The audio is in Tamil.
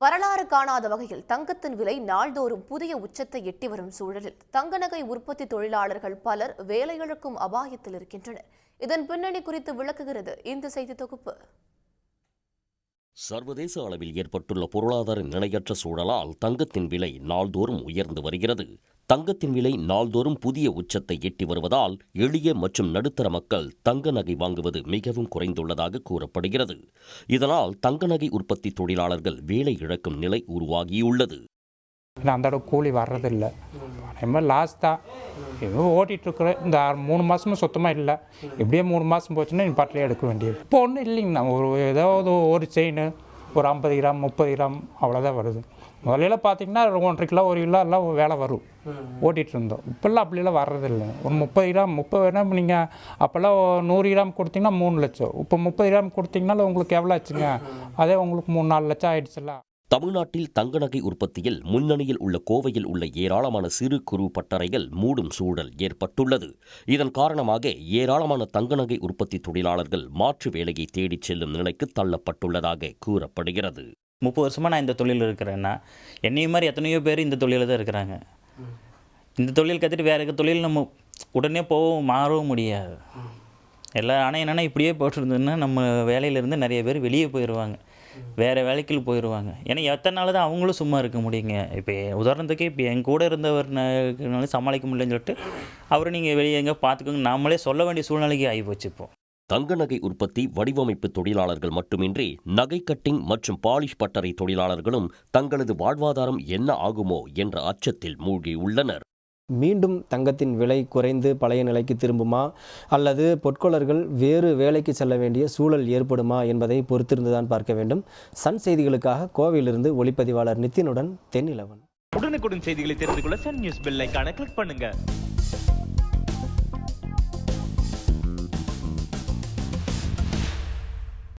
வரலாறு காணாத வகையில் தங்கத்தின் விலை நாள்தோறும் புதிய உச்சத்தை எட்டி வரும் சூழலில் தங்க நகை உற்பத்தி தொழிலாளர்கள் பலர் வேலையிழக்கும் அபாயத்தில் இருக்கின்றனர். இதன் பின்னணி குறித்து விளக்குகிறது இந்த செய்தி தொகுப்பு. சர்வதேச அளவில் ஏற்பட்டுள்ள பொருளாதார நிலையற்ற சூழலால் தங்கத்தின் விலை நாள்தோறும் உயர்ந்து வருகிறது. தங்கத்தின் விலை நாள்தோறும் புதிய உச்சத்தை எட்டி வருவதால் எளிய மற்றும் நடுத்தர மக்கள் தங்க நகை வாங்குவது மிகவும் குறைந்துள்ளதாக கூறப்படுகிறது. இதனால் தங்க நகை உற்பத்தி தொழிலாளர்கள் வேலை இழக்கும் நிலை உருவாகியுள்ளது. அந்த கூலி வர்றதில்லை, லாஸ் தான். எதுவும் ஓட்டிகிட்ருக்குறேன். இந்த 3 மாதமும் சுத்தமாக இல்லை. இப்படியே 3 மாதம் போச்சுன்னா நீ பட்டிலே எடுக்க வேண்டியது. இப்போ ஒன்றும் இல்லைங்கண்ணா. ஏதாவது ஒரு செயின் ஒரு 50 கிராம் 30 கிராம் அவ்வளோதான் வருது. முதல்ல பார்த்தீங்கன்னா 1.5 கிலோ 1 கிலோ எல்லாம் வேலை வரும், ஓட்டிகிட்டு இருந்தோம். இப்போல்லாம் அப்படிலாம் வர்றதில்லை. ஒரு 30 கிராம் நீங்கள் அப்போல்லாம் 100 கிராம் கொடுத்தீங்கன்னா 3 லட்சம். இப்போ 30 கிராம் கொடுத்தீங்கனால உங்களுக்கு எவ்வளோ ஆச்சுங்க? அதே உங்களுக்கு 3-4 லட்சம் ஆயிடுச்சுல்ல. தமிழ்நாட்டில் தங்க நகை உற்பத்தியில் முன்னணியில் உள்ள கோவையில் உள்ள ஏராளமான சிறு குறு பட்டறைகள் மூடும் சூழல் ஏற்பட்டுள்ளது. இதன் காரணமாக ஏராளமான தங்க நகை உற்பத்தி தொழிலாளர்கள் மாற்று வேலையை தேடிச் செல்லும் நிலைக்கு தள்ளப்பட்டுள்ளதாக கூறப்படுகிறது. 30 வருஷமாக நான் இந்த தொழில் இருக்கிறேன்னா என்னையும் மாதிரி எத்தனையோ பேர் இந்த தொழிலில் தான் இருக்கிறாங்க. இந்த தொழில் கற்றுட்டு வேறு தொழில் நம்ம உடனே போகவும் மாறவும் முடியாது. ஆனால் என்னென்னா இப்படியே போட்டுருந்ததுன்னா நம்ம வேலையிலேருந்து நிறைய பேர் வெளியே போயிடுவாங்க, வேறு வேலைக்கு போயிடுவாங்க. ஏன்னா எத்தனை நாள் தான் அவங்களும் சும்மா இருக்க முடியுங்க. இப்போ உதாரணத்துக்கு இப்போ என் கூட இருந்தவர்னால சமாளிக்க முடியலன்னு சொல்லிட்டு அவரை நீங்கள் வெளியே எங்கே பார்த்துக்கோங்க நாமளே சொல்ல வேண்டிய சூழ்நிலைக்கு ஆகிப்போச்சு. இப்போ தங்க நகை உற்பத்தி வடிவமைப்பு தொழிலாளர்கள் மட்டுமின்றி நகை கட்டிங் மற்றும் பாலிஷ் பட்டறை தொழிலாளர்களும் தங்களது வாழ்வாதாரம் என்ன ஆகுமோ என்ற அச்சத்தில் மூழ்கியுள்ளனர். மீண்டும் தங்கத்தின் விலை குறைந்து பழைய நிலைக்கு திரும்புமா அல்லது பொற்கொள்ளர்கள் வேறு வேலைக்கு செல்ல வேண்டிய சூழல் ஏற்படுமா என்பதை பொறுத்திருந்துதான் பார்க்க வேண்டும். சன் செய்திகளுக்காக கோவையிலிருந்து ஒளிப்பதிவாளர் நித்தினுடன் தென்னிலவன். உடனுக்குடன் செய்திகளை தெரிந்து கொள்ள சன் நியூஸ் பெல் ஐகானை கிளிக் பண்ணுங்க.